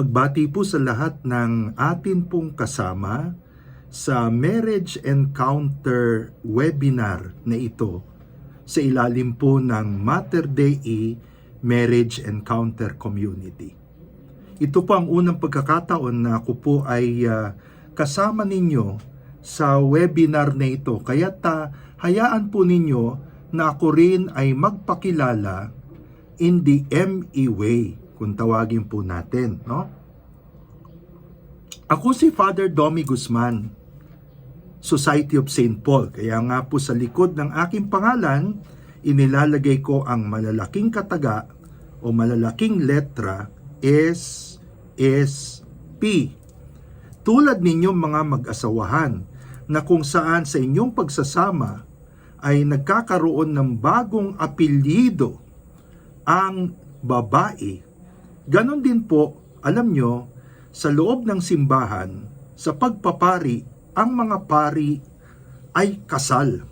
Pagbati po sa lahat ng atin pong kasama sa Marriage Encounter webinar na ito sa ilalim po ng Mater Dei Marriage Encounter Community. Ito po ang unang pagkakataon na ako po ay kasama ninyo sa webinar na ito. Kaya hayaan po ninyo na ako rin ay magpakilala in the ME way, kung tawagin po natin, no? Ako si Father Domi Guzman, Society of St. Paul. Kaya nga po sa likod ng aking pangalan, inilalagay ko ang malalaking kataga o malalaking letra SSP. Tulad ninyong mga mag-asawahan na kung saan sa inyong pagsasama ay nagkakaroon ng bagong apelyido ang babae. Ganon din po, alam nyo, sa loob ng simbahan, sa pagpapari, ang mga pari ay kasal.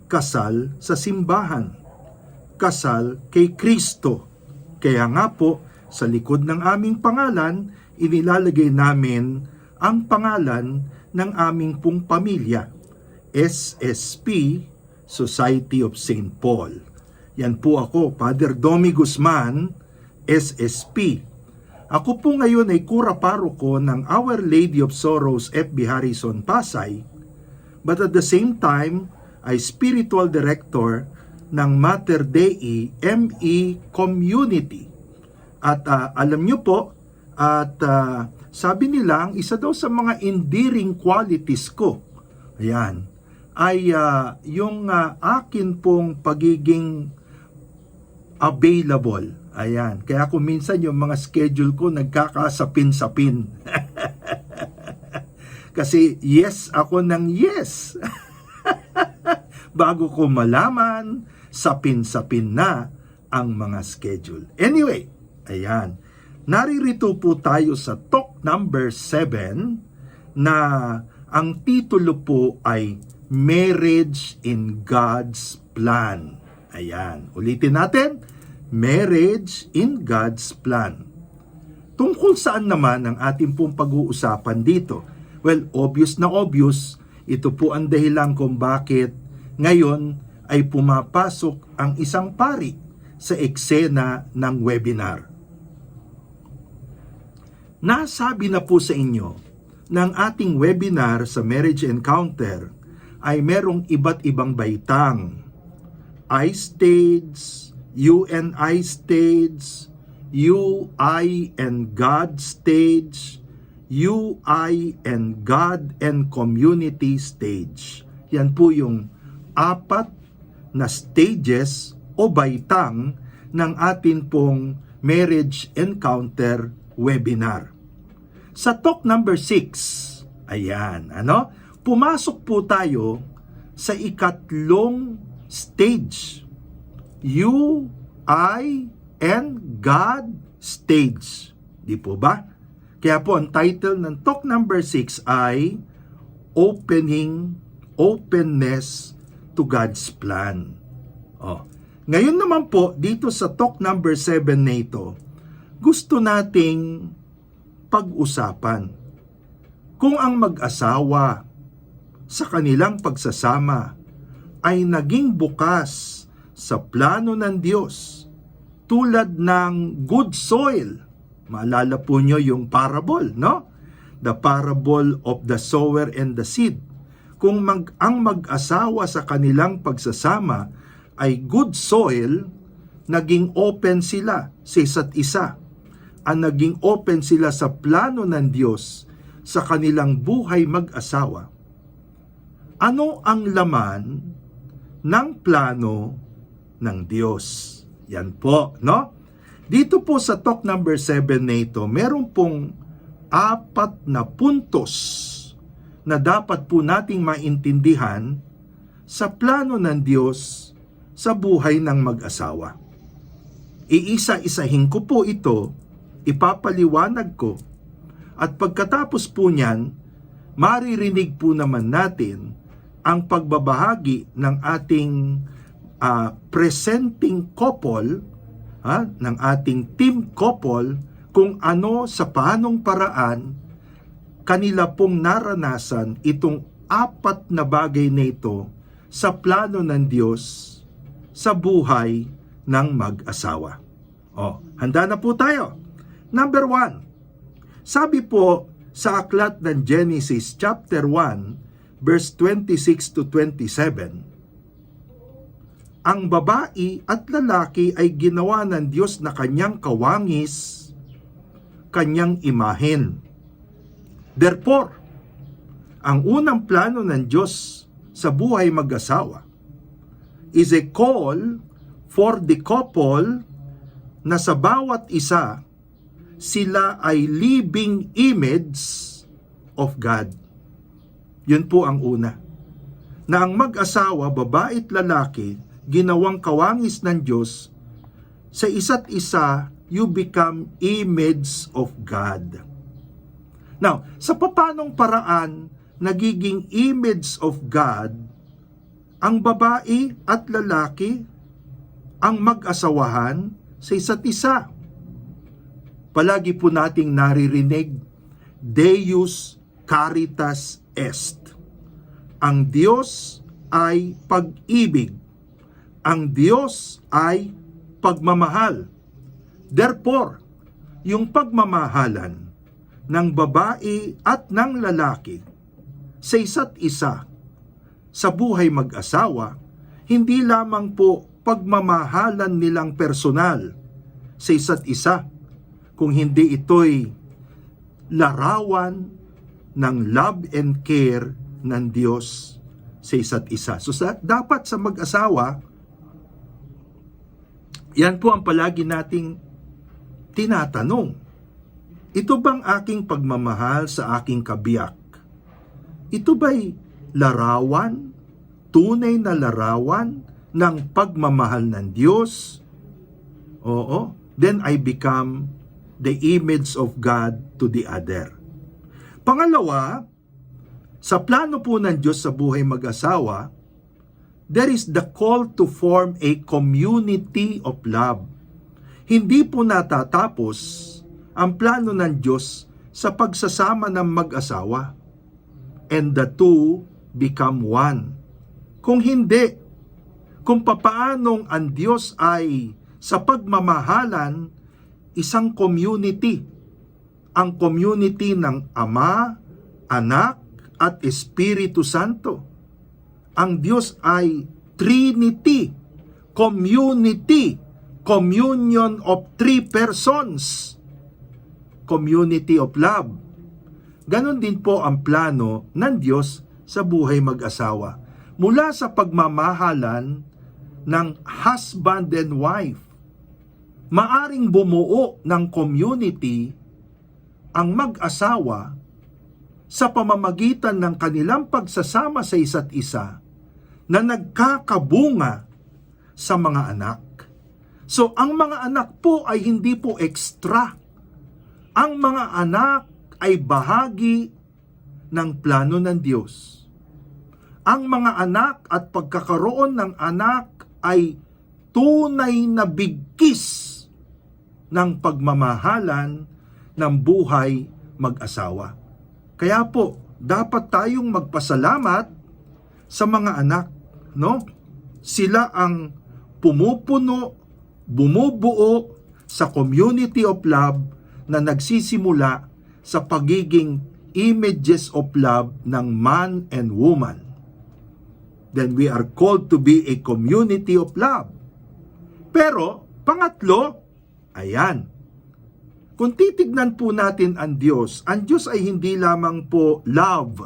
Kasal sa simbahan. Kasal kay Kristo. Kaya nga po, sa likod ng aming pangalan, inilalagay namin ang pangalan ng aming pong pamilya, SSP, Society of St. Paul. Yan po ako, Father Domi Guzman, SSP. Ako po ngayon ay kura paroko ng Our Lady of Sorrows FB Harrison Pasay, but at the same time ay spiritual director ng Mater Dei ME Community. At alam nyo po, at sabi nila, ang isa daw sa mga endearing qualities ko, ayan, ay yung akin pong pagiging available. Ayan, kaya kung minsan yung mga schedule ko nagkakasapin-sapin. Kasi yes ako ng yes. Bago ko malaman, sapin-sapin na ang mga schedule. Anyway, ayan. Naririto po tayo sa talk number 7 na ang titulo po ay Marriage in God's Plan. Ayan, ulitin natin. Marriage in God's Plan. Tungkol saan naman ang ating pong pag-uusapan dito? Well, obvious na obvious, ito po ang dahilan kung bakit ngayon ay pumapasok ang isang pari sa eksena ng webinar. Nasabi na po sa inyo ng ating webinar sa Marriage Encounter ay merong iba't ibang baitang, I-stage, UNI stage, UI and God stage, UI and God and community stage. Yan po yung 4 na stages o baitang ng atin pong Marriage Encounter webinar. Sa talk number 6, ayan, pumasok po tayo sa ikatlong stage. UI and God stage. Di po ba? Kaya po ang title ng talk number 6 ay Openness to God's Plan. Ngayon naman po, dito sa talk number 7 na ito, gusto nating pag-usapan kung ang mag-asawa sa kanilang pagsasama ay naging bukas sa plano ng Diyos, tulad ng good soil. Maalala po nyo yung parable, no? The parable of the sower and the seed. Kung ang mag-asawa sa kanilang pagsasama ay good soil, naging open sila sa isa't isa. Naging open sila sa plano ng Diyos sa kanilang buhay mag-asawa. Ano ang laman ng plano ng Diyos? Yan po, no? Dito po sa talk number 7 na ito, meron pong 4 na puntos na dapat po nating maintindihan sa plano ng Diyos sa buhay ng mag-asawa. Iisa-isahin ko po ito, ipapaliwanag ko, at pagkatapos po niyan, maririnig po naman natin ang pagbabahagi ng ating presenting couple, ng ating team couple, kung ano sa paanong paraan kanila pong naranasan itong apat na bagay na ito sa plano ng Diyos sa buhay ng mag-asawa. Handa na po tayo. Number 1, sabi po sa aklat ng Genesis chapter 1, verse 26 to 27, ang babae at lalaki ay ginawa ng Diyos na kanyang kawangis, kanyang imahen. Therefore, ang unang plano ng Diyos sa buhay mag-asawa is a call for the couple na sa bawat isa, sila ay living image of God. Yun po ang una. Na ang mag-asawa, babae at lalaki, ginawang kawangis ng Diyos, sa isa't isa, you become image of God. Now, sa papanong paraan nagiging image of God ang babae at lalaki, ang mag-asawahan sa isa't isa? Palagi po nating naririnig, Deus caritas est. Ang Diyos ay pag-ibig. Ang Diyos ay pagmamahal. Therefore, yung pagmamahalan ng babae at ng lalaki sa isa't isa sa buhay mag-asawa, hindi lamang po pagmamahalan nilang personal sa isa't isa, kung hindi ito'y larawan ng love and care ng Diyos sa isa't isa. So dapat sa mag-asawa, yan po ang palagi nating tinatanong. Ito bang aking pagmamahal sa aking kabiyak? Ito ba'y larawan, tunay na larawan ng pagmamahal ng Diyos? Oo, then I become the image of God to the other. Pangalawa, sa plano po ng Diyos sa buhay mag-asawa, there is the call to form a community of love. Hindi po natatapos ang plano ng Diyos sa pagsasama ng mag-asawa, and the two become one. Kung hindi, kung papaanong ang Diyos ay sa pagmamahalan isang community, ang community ng Ama, Anak, at Espiritu Santo. Ang Diyos ay Trinity, community, communion of three persons, community of love. Ganon din po ang plano ng Diyos sa buhay mag-asawa. Mula sa pagmamahalan ng husband and wife, maaring bumuo ng community ang mag-asawa sa pamamagitan ng kanilang pagsasama sa isa't isa na nagkakabunga sa mga anak. So, ang mga anak po ay hindi po extra. Ang mga anak ay bahagi ng plano ng Diyos. Ang mga anak at pagkakaroon ng anak ay tunay na bigkis ng pagmamahalan ng buhay mag-asawa. Kaya po, dapat tayong magpasalamat sa mga anak, no? Sila ang pumupuno, bumubuo sa community of love na nagsisimula sa pagiging images of love ng man and woman. Then we are called to be a community of love. Pero, pangatlo, ayan, kung titignan po natin ang Diyos ay hindi lamang po love.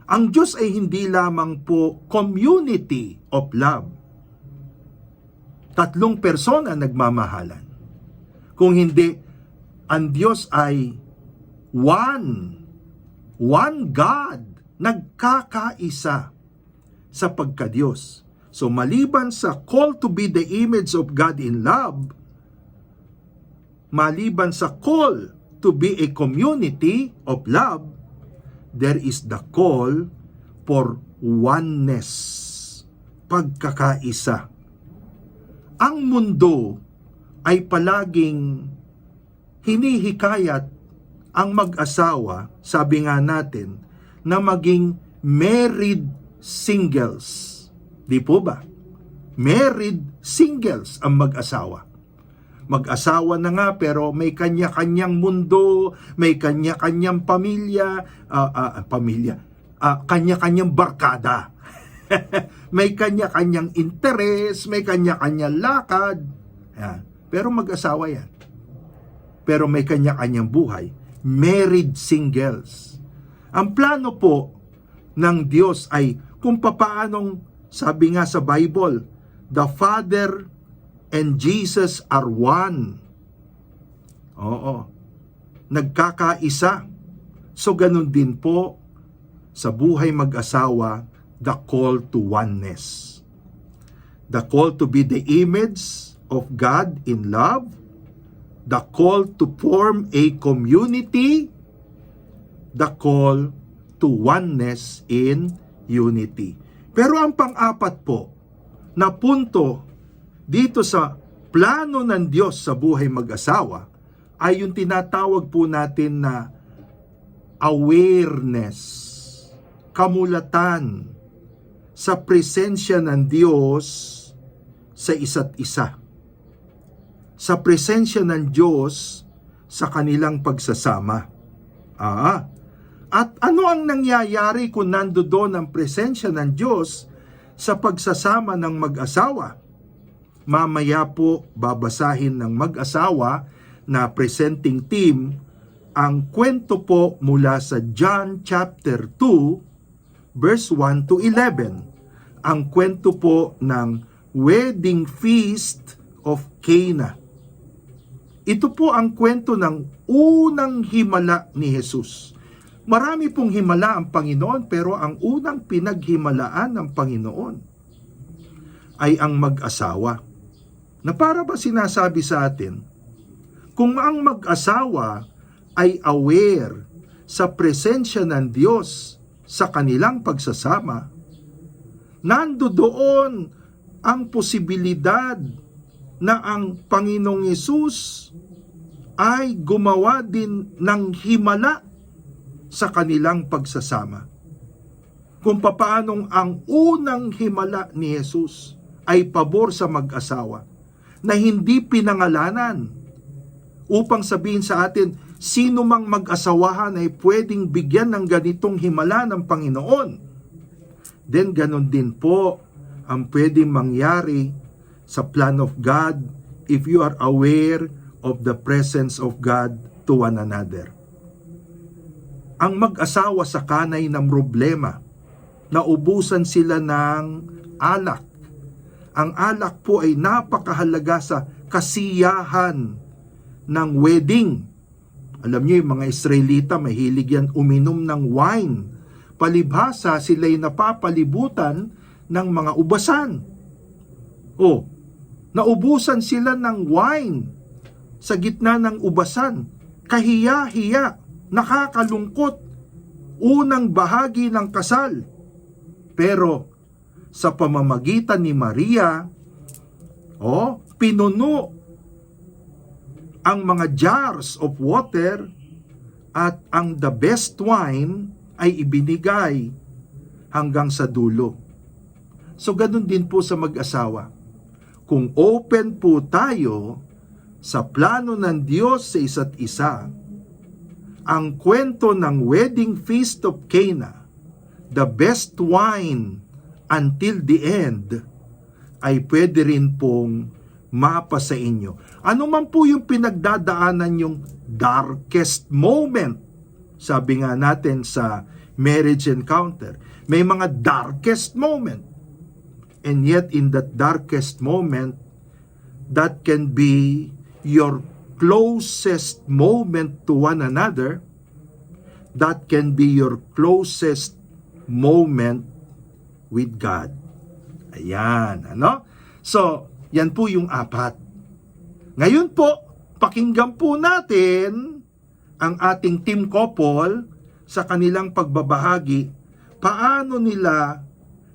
Ang Diyos ay hindi lamang po community of love. Tatlong persona nagmamahalan. Kung hindi, ang Diyos ay one God, nagkakaisa sa pagka-Diyos. So maliban sa call to be the image of God in love, maliban sa call to be a community of love, there is the call for oneness, pagkakaisa. Ang mundo ay palaging hinihikayat ang mag-asawa, sabi nga natin, na maging married singles. Di po ba? Married singles ang mag-asawa. Mag-asawa na nga pero may kanya-kanyang mundo, may kanya-kanyang pamilya, kanya-kanyang barkada. May kanya-kanyang interes, may kanya-kanyang lakad. Yan. Pero mag-asawa yan. Pero may kanya-kanyang buhay. Married singles. Ang plano po ng Diyos ay kung papaanong, sabi nga sa Bible, the Father and Jesus are one. Oo. Nagkakaisa. So ganun din po sa buhay mag-asawa, the call to oneness. The call to be the image of God in love. The call to form a community. The call to oneness in unity. Pero ang pang-apat po na punto dito sa plano ng Diyos sa buhay mag-asawa ay yung tinatawag po natin na awareness, kamulatan sa presensya ng Diyos sa isa't isa. Sa presensya ng Diyos sa kanilang pagsasama. At ano ang nangyayari kung nandoon ang presensya ng Diyos sa pagsasama ng mag-asawa? Mamaya po babasahin ng mag-asawa na presenting team ang kwento po mula sa John chapter 2 verse 1 to 11. Ang kwento po ng wedding feast of Cana. Ito po ang kwento ng unang himala ni Jesus. Marami pong himala ang Panginoon, pero ang unang pinaghimalaan ng Panginoon ay ang mag-asawa. Na para ba sinasabi sa atin, kung ang mag-asawa ay aware sa presensya ng Diyos sa kanilang pagsasama, nandoon ang posibilidad na ang Panginoong Hesus ay gumawa din ng himala sa kanilang pagsasama. Kung papaanong ang unang himala ni Jesus ay pabor sa mag-asawa na hindi pinangalanan upang sabihin sa atin, sino mang mag-asawahan ay pwedeng bigyan ng ganitong himala ng Panginoon. Then ganon din po ang pwedeng mangyari sa plan of God if you are aware of the presence of God to one another. Ang mag-asawa sa kanay ng problema, naubusan sila ng alak. Ang alak po ay napakahalaga sa kasiyahan ng wedding. Alam niyo, yung mga Israelita, mahilig yan uminom ng wine. Palibhasa, sila'y napapalibutan ng mga ubasan. Naubusan sila ng wine sa gitna ng ubasan. Kahiya-hiya, nakakalungkot, unang bahagi ng kasal. Pero sa pamamagitan ni Maria, pinuno ang mga jars of water at ang the best wine ay ibinigay hanggang sa dulo. So ganun din po sa mag-asawa. Kung open po tayo sa plano ng Diyos sa isa't isa, ang kwento ng wedding feast of Cana, the best wine until the end, ay pwede rin pong mapa sa inyo. Ano man po yung pinagdadaanan yung darkest moment, sabi nga natin sa marriage encounter, may mga darkest moment. And yet in that darkest moment, that can be your closest moment to one another. That can be your closest moment with God. Ayan, ano? So, yan po yung apat. Ngayon po, pakinggan po natin ang ating team couple sa kanilang pagbabahagi, paano nila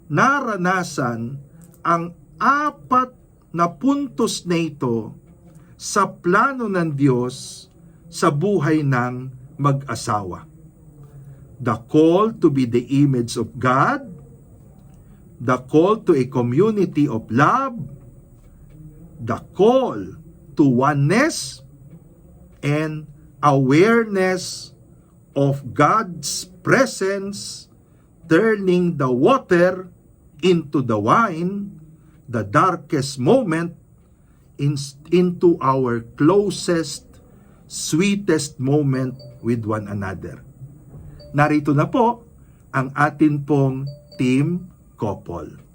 naranasan ang apat na puntos na ito sa plano ng Diyos sa buhay ng mag-asawa. The call to be the image of God, the call to a community of love, the call to oneness, and awareness of God's presence, turning the water into the wine, the darkest moment into our closest, sweetest moment with one another. Narito na po ang atin pong team couple.